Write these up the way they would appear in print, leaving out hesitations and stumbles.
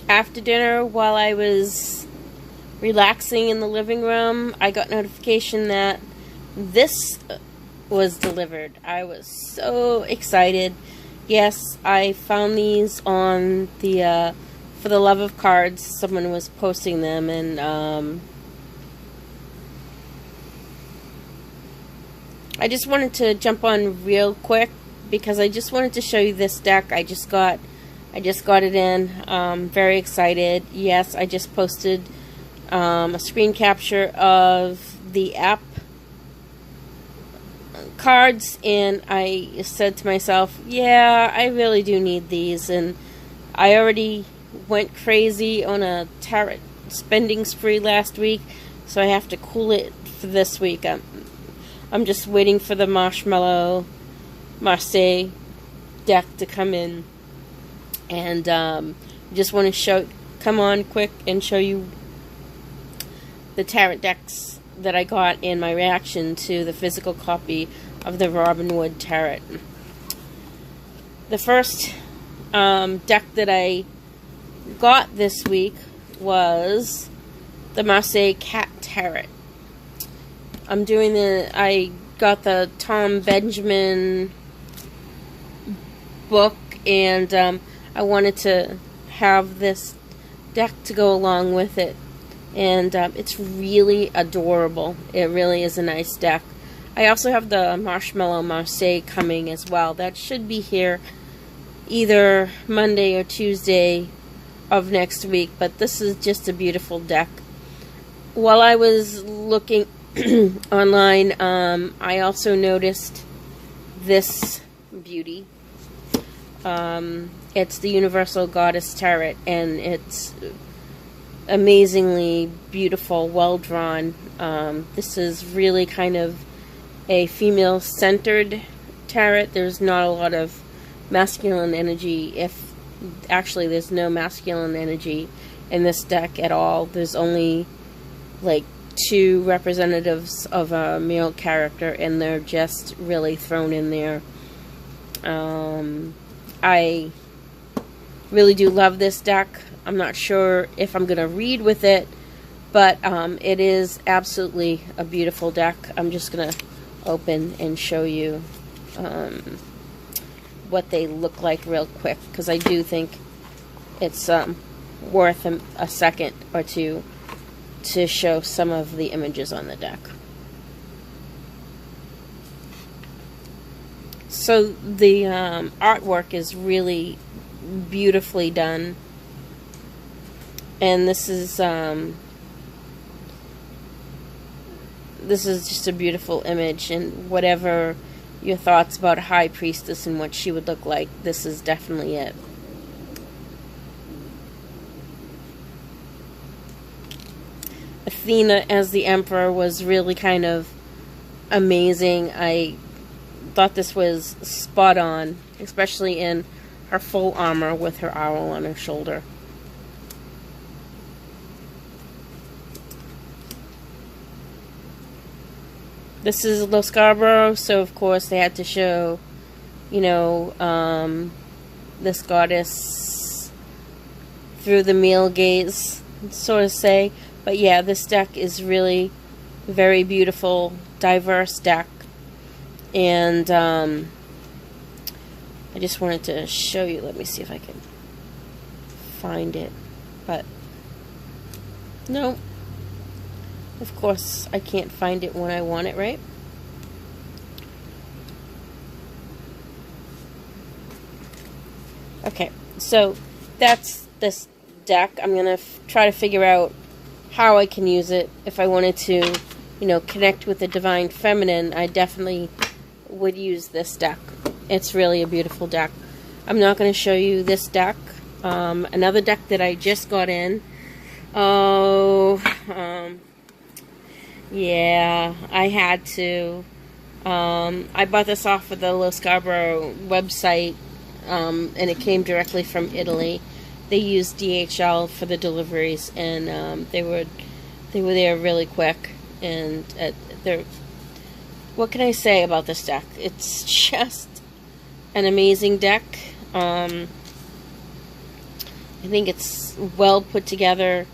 After dinner, while I was relaxing in the living room, I got notification that this was delivered. I was so excited. Yes, I found these on the For the Love of Cards. Someone was posting them, and I just wanted to jump on real quick because I just wanted to show you this deck. I just got it in. Very excited. Yes, I just posted a screen capture of the app cards, and I said to myself, yeah, I really do need these. And I already went crazy on a tarot spending spree last week, so I have to cool it for this week. I'm just waiting for the Marshmallow Marseille deck to come in, and just want to come on quick and show you the tarot decks that I got in my reaction to the physical copy of the Robin Wood Tarot. The first deck that I got this week was the Marseille Cat Tarot. I got the Tom Benjamin book, and I wanted to have this deck to go along with it. And it's really adorable. It really is a nice deck. I also have the Marshmallow Marseille coming as well. That should be here either Monday or Tuesday of next week. But this is just a beautiful deck. While I was looking online, I also noticed this beauty. It's the Universal Goddess Tarot, and it's amazingly beautiful, well drawn. This is really kind of a female-centered tarot. There's not a lot of masculine energy. Actually, there's no masculine energy in this deck at all. There's only like 2 representatives of a male character, and they're just really thrown in there. I really do love this deck. I'm not sure if I'm going to read with it, but it is absolutely a beautiful deck. I'm just going to open and show you what they look like real quick, because I do think it's worth a second or two to show some of the images on the deck. So the artwork is really beautifully done. And this is just a beautiful image, and whatever your thoughts about High Priestess and what she would look like, this is definitely it. Athena as the Emperor was really kind of amazing. I thought this was spot on, especially in her full armor with her owl on her shoulder. This is Lo Scarborough, so of course they had to show, you know, this goddess through the male gaze, sort of say. But yeah, this deck is really very beautiful, diverse deck. And I just wanted to show you. Let me see if I can find it. But no. Of course, I can't find it when I want it, right? Okay, so that's this deck. I'm going to try to figure out how I can use it. If I wanted to, you know, connect with the Divine Feminine, I definitely would use this deck. It's really a beautiful deck. I'm not going to show you this deck. Another deck that I just got in. Yeah, I had to. I bought this off of the Lo Scarborough website, and it came directly from Italy. They used DHL for the deliveries, and they were there really quick. And what can I say about this deck? It's just an amazing deck. I think it's well put together,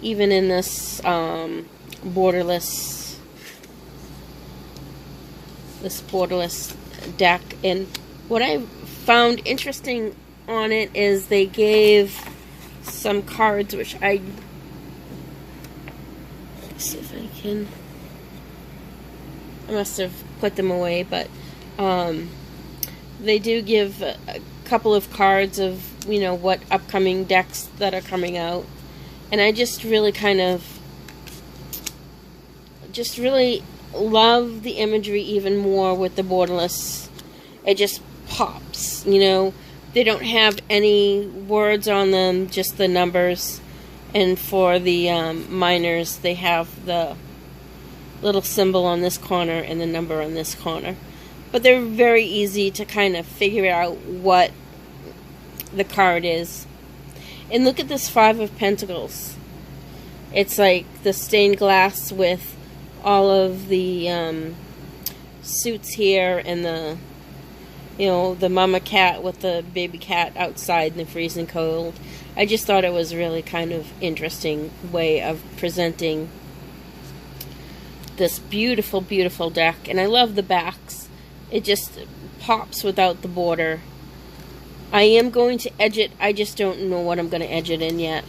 even in this borderless deck. And what I found interesting on it is they gave some cards, which let's see if I can. I must have put them away, but they do give a couple of cards of, you know, what upcoming decks that are coming out. And I just really really love the imagery even more with the borderless. It just pops, you know. They don't have any words on them, just the numbers. And for the minors, they have the little symbol on this corner and the number on this corner. But they're very easy to kind of figure out what the card is. And look at this Five of Pentacles. It's like the stained glass with all of the suits here, and the, you know, the mama cat with the baby cat outside in the freezing cold. I just thought it was really kind of interesting way of presenting this beautiful, beautiful deck. And I love the backs. It just pops without the border. I am going to edge it. I just don't know what I'm going to edge it in yet.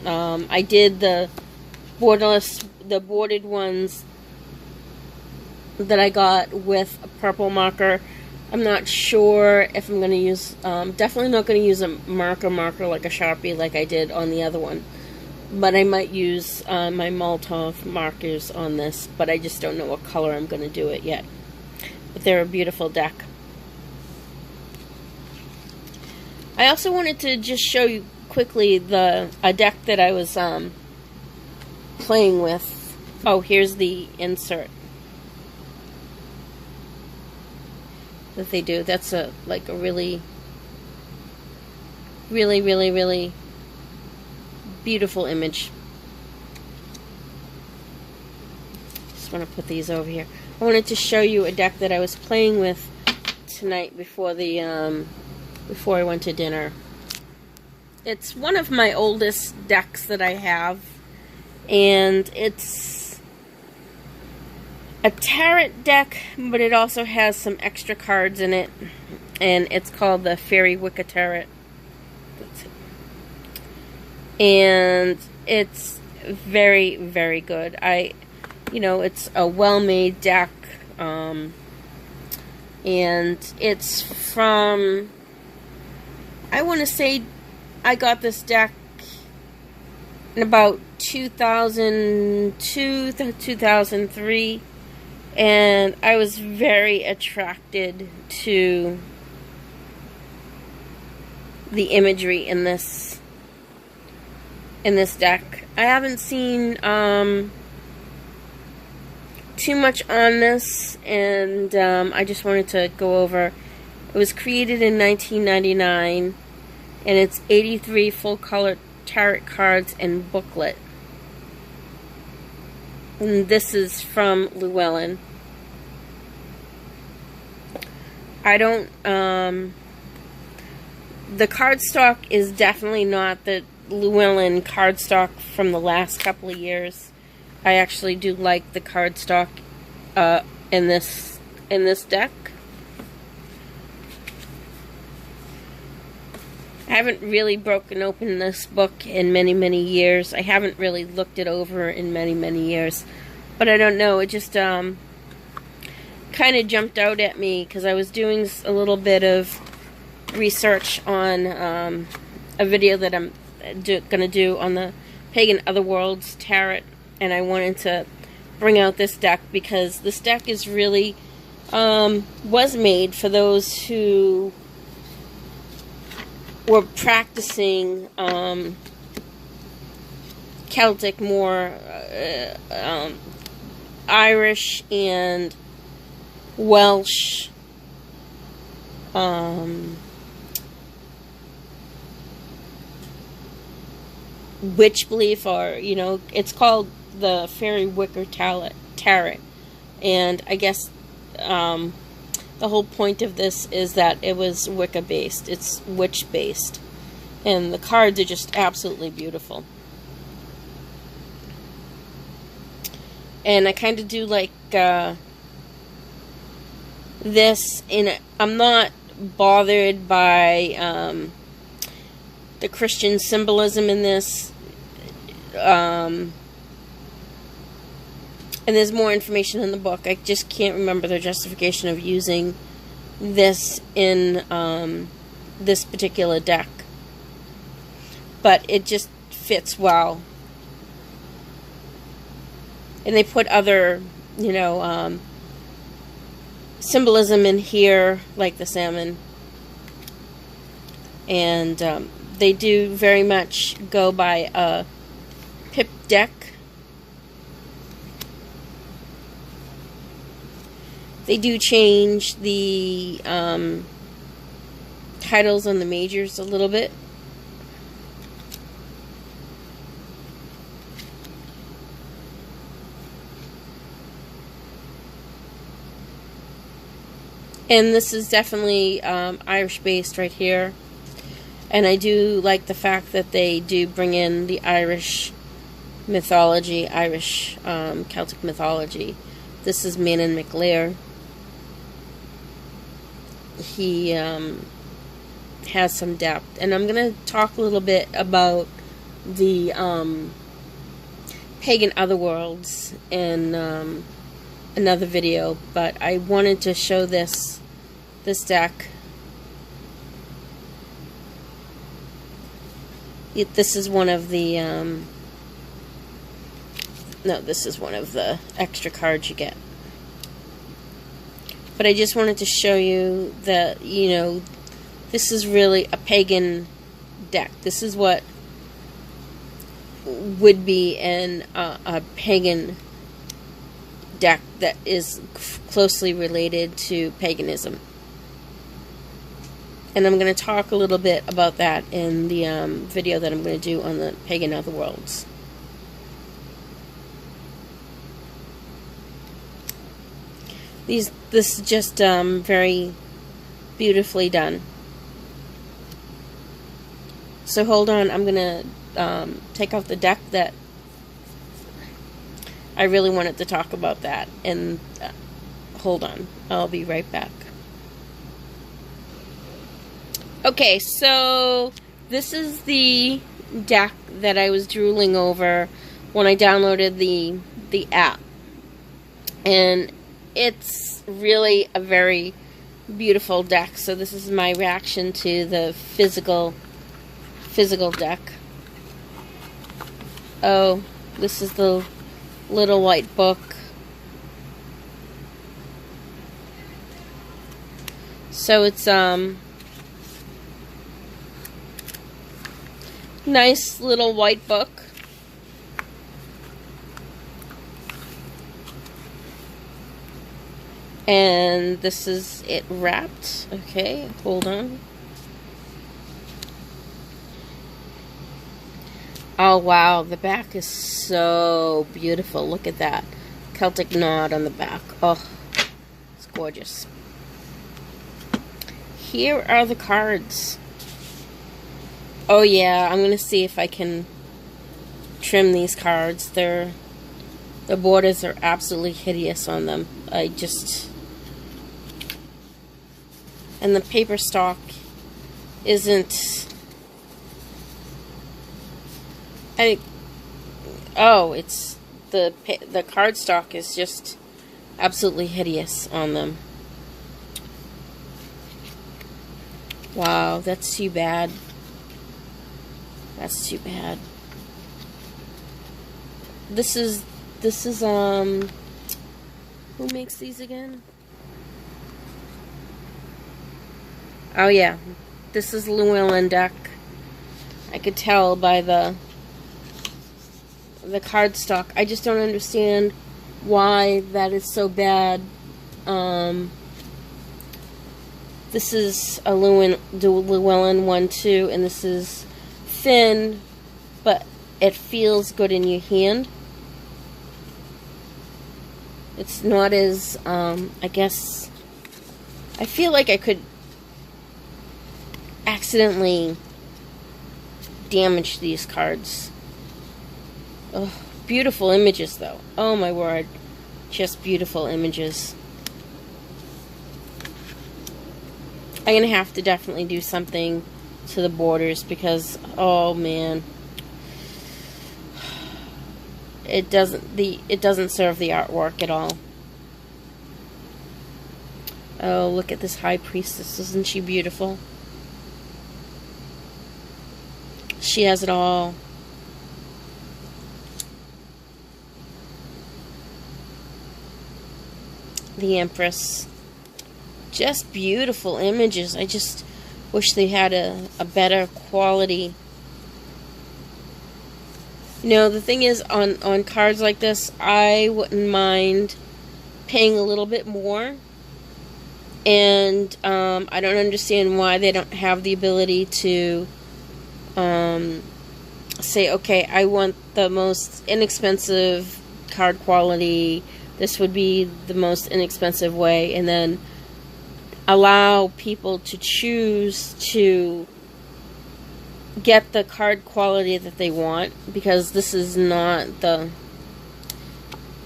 I did the boarded ones that I got with a purple marker. I'm not sure if I'm going to use, definitely not going to use a marker like a Sharpie like I did on the other one. But I might use my Molotov markers on this, but I just don't know what color I'm going to do it yet. But they're a beautiful deck. I also wanted to just show you quickly a deck that I was playing with. Oh, here's the insert that they do. That's like a really beautiful image. Just want to put these over here. I wanted to show you a deck that I was playing with tonight before I went to dinner. It's one of my oldest decks that I have, and it's a tarot deck, but it also has some extra cards in it, and it's called the Fairy Wicca Tarot. And it's very, very good. It's a well-made deck, and it's from, I want to say I got this deck in about 2002 to 2003, and I was very attracted to the imagery in this deck. I haven't seen too much on this, and I just wanted to go over. It was created in 1999, and it's 83 full-color tarot cards and booklet. And this is from Llewellyn. The cardstock is definitely not the Llewellyn cardstock from the last couple of years. I actually do like the cardstock in this deck. I haven't really broken open this book in many, many years. I haven't really looked it over in many, many years. But I don't know, it just kind of jumped out at me because I was doing a little bit of research on a video that I'm going to do on the Pagan Otherworlds Tarot, and I wanted to bring out this deck because this deck is really was made for those who were practicing Celtic, more Irish and Welsh witch belief, or it's called the Fairy Wicca Tarot, and I guess the whole point of this is that it was Wicca based. It's witch based, And the cards are just absolutely beautiful. And I kind of do like this I'm not bothered by the Christian symbolism in this. And there's more information in the book. I just can't remember the justification of using this in this particular deck. But it just fits well. And they put other, you know, symbolism in here, like the salmon. And they do very much go by a pip deck. They do change the titles on the majors a little bit. And this is definitely Irish-based right here. And I do like the fact that they do bring in the Irish mythology, Irish Celtic mythology. This is Manon McLear. He has some depth. And I'm going to talk a little bit about the pagan otherworlds in another video, but I wanted to show this deck. This is one of the no, this is one of the extra cards you get. But I just wanted to show you that, you know, this is really a pagan deck. This is what would be in a pagan deck that is closely related to paganism. And I'm going to talk a little bit about that in the video that I'm going to do on the pagan otherworlds. This is just very beautifully done. So hold on, I'm going to take out the deck that I really wanted to talk about that. And hold on, I'll be right back. Okay, so this is the deck that I was drooling over when I downloaded the app. And it's really a very beautiful deck. So this is my reaction to the physical deck. Oh, this is the little white book. So it's nice little white book. And this is it wrapped. Okay, hold on. Oh wow, the back is so beautiful. Look at that Celtic knot on the back. Oh, it's gorgeous. Here are the cards. Oh yeah, I'm gonna see if I can trim these cards. The borders are absolutely hideous on them. And the paper stock isn't. It's the cardstock is just absolutely hideous on them. Wow, that's too bad. That's too bad. This is who makes these again? Oh yeah, this is Llewellyn deck. I could tell by the cardstock. I just don't understand why that is so bad. This is a Llewellyn 1-2, and this is thin, but it feels good in your hand. It's not as, I guess, I feel like I could accidentally damage these cards. Oh, beautiful images, though. Oh, my word. Just beautiful images. I'm going to have to definitely do something to the borders because, oh, man. It doesn't serve the artwork at all. Oh, look at this High Priestess. Isn't she beautiful? She has it all. The Empress. Just beautiful images. I just wish they had a better quality. You know, the thing is, on cards like this, I wouldn't mind paying a little bit more. And I don't understand why they don't have the ability to say, okay, I want the most inexpensive card quality. This would be the most inexpensive way. And then allow people to choose to get the card quality that they want, because this is not the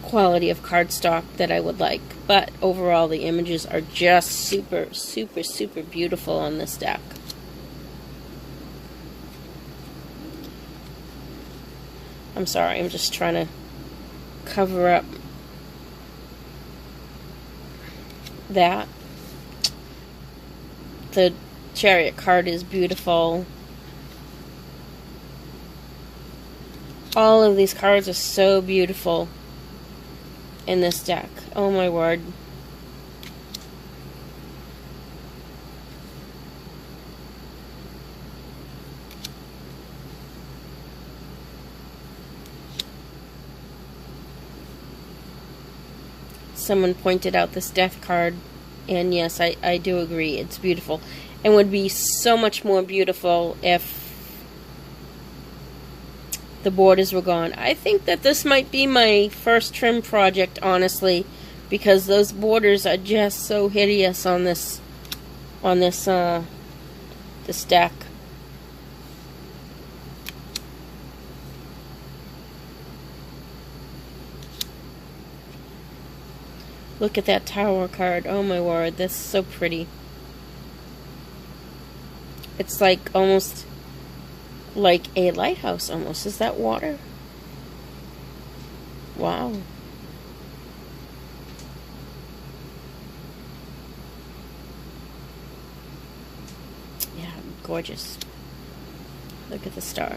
quality of cardstock that I would like. But overall, the images are just super, super, super beautiful on this deck. I'm sorry, I'm just trying to cover up that. The Chariot card is beautiful. All of these cards are so beautiful in this deck. Oh my word. Someone pointed out this Death card, and yes, I do agree. It's beautiful. And would be so much more beautiful if the borders were gone. I think that this might be my first trim project, honestly, because those borders are just so hideous on this this deck. Look at that Tower card. Oh my word, that's so pretty. It's like almost like a lighthouse almost. Is that water? Wow. Yeah, gorgeous. Look at the star.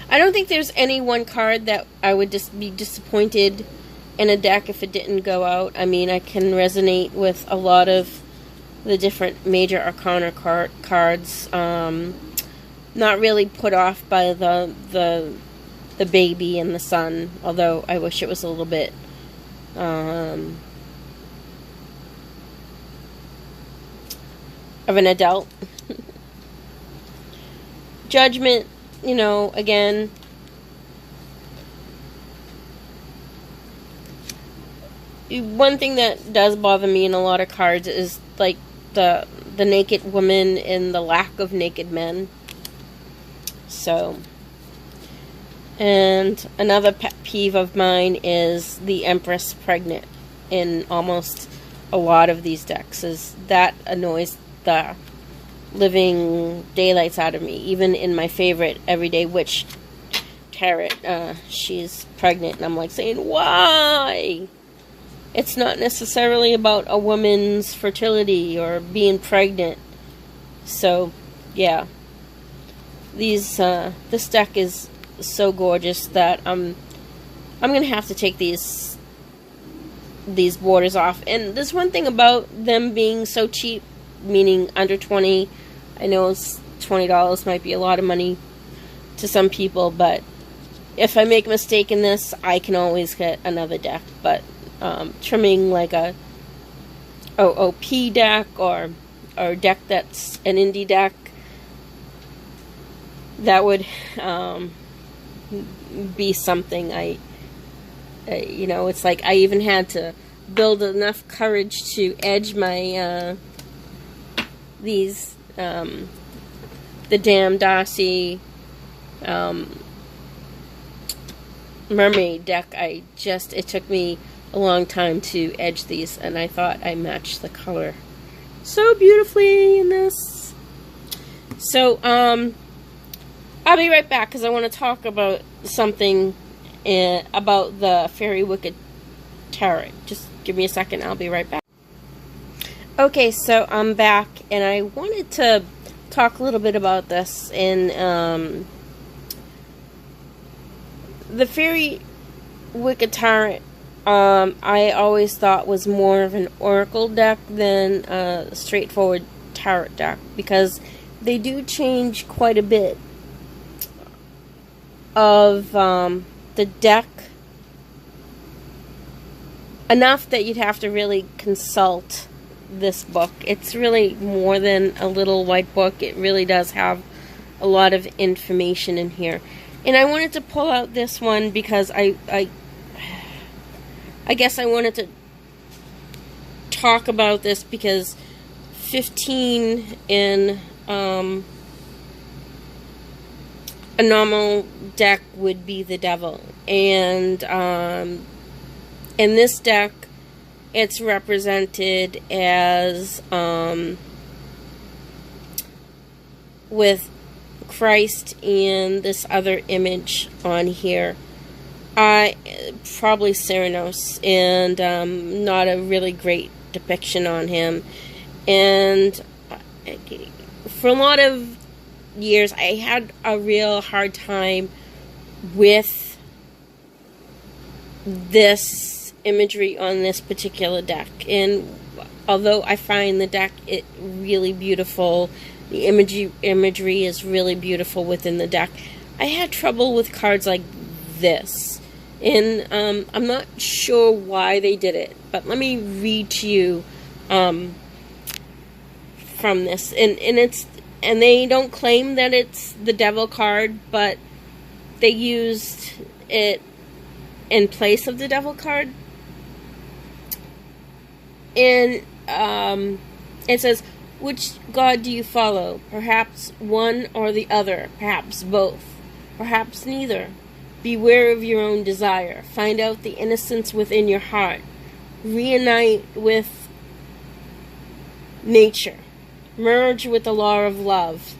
I don't think there's any one card that I would just be disappointed in a deck if it didn't go out. I mean, I can resonate with a lot of the different major arcana cards. Not really put off by the baby and the sun, although I wish it was a little bit of an adult. Judgment, you know, again, one thing that does bother me in a lot of cards is like the naked woman and the lack of naked men. So, and another pet peeve of mine is the Empress pregnant in almost a lot of these decks. Is that annoys the living daylights out of me. Even in my favorite Everyday Witch tarot, she's pregnant, and I'm like saying, why? It's not necessarily about a woman's fertility or being pregnant. So, yeah. This deck is so gorgeous that I'm gonna have to take these borders off. And there's one thing about them being so cheap, meaning under 20. I know it's $20 might be a lot of money to some people, but if I make a mistake in this, I can always get another deck. But trimming like a OOP deck or a deck that's an indie deck, that would be something. You know, it's like I even had to build enough courage to edge my the Damn Darcy mermaid deck. It took me a long time to edge these, and I thought I matched the color so beautifully in this. So I'll be right back because I want to talk about something about the Fairy Wicked Tarot. Just give me a second, I'll be right back. Okay, so I'm back, and I wanted to talk a little bit about this. In the Fairy Wicked Tarot, I always thought was more of an oracle deck than a straightforward tarot deck, because they do change quite a bit of the deck, enough that you'd have to really consult this book. It's really more than a little white book. It really does have a lot of information in here. And I wanted to pull out this one because I guess I wanted to talk about this because 15 in a normal deck would be the devil, and in this deck it's represented as with Christ and this other image on here. Probably Cernunnos, and not a really great depiction on him. And for a lot of years, I had a real hard time with this imagery on this particular deck. And although I find the deck really beautiful, the imagery is really beautiful within the deck, I had trouble with cards like this. And I'm not sure why they did it, but let me read to you from this. And they don't claim that it's the devil card, but they used it in place of the devil card. And it says, which god do you follow? Perhaps one or the other, perhaps both, perhaps neither. Beware of your own desire. Find out the innocence within your heart. Reunite with nature. Merge with the law of love.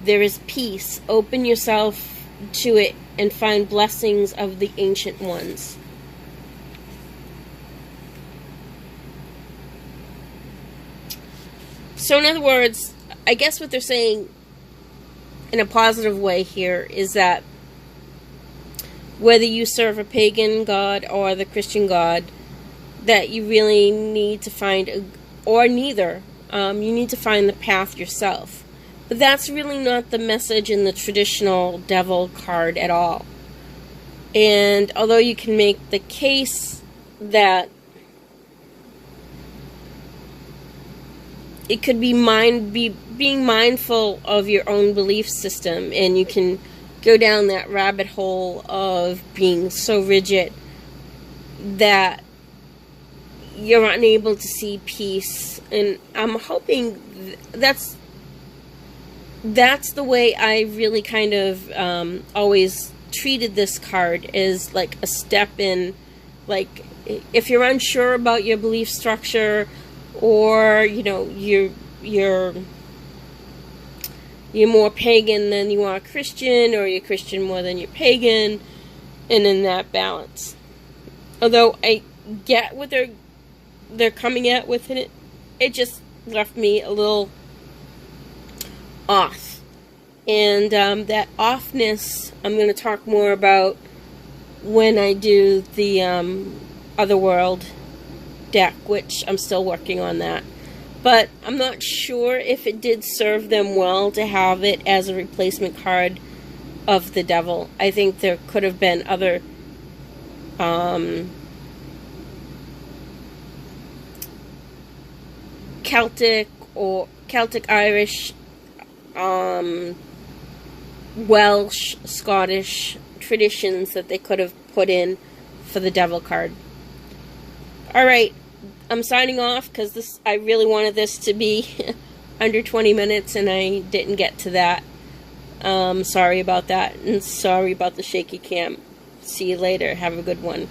There is peace. Open yourself to it and find blessings of the ancient ones. So in other words, I guess what they're saying in a positive way here is that whether you serve a pagan god or the Christian god, that you really need to find, or neither, you need to find the path yourself. But that's really not the message in the traditional devil card at all. And although you can make the case that it could be being mindful of your own belief system, and you can go down that rabbit hole of being so rigid that you're unable to see peace. And I'm hoping that's the way I really kind of always treated this card, is like a step in, like, if you're unsure about your belief structure, or you know you're more pagan than you are Christian, or you're Christian more than you're pagan, and in that balance. Although I get what they're coming at with it, it just left me a little off. And that offness I'm going to talk more about when I do the Otherworld deck, which I'm still working on that. But I'm not sure if it did serve them well to have it as a replacement card of the devil. I think there could have been other Celtic or Celtic Irish, Welsh, Scottish traditions that they could have put in for the devil card. Alright, I'm signing off because I really wanted this to be under 20 minutes and I didn't get to that. Sorry about that, and sorry about the shaky cam. See you later. Have a good one.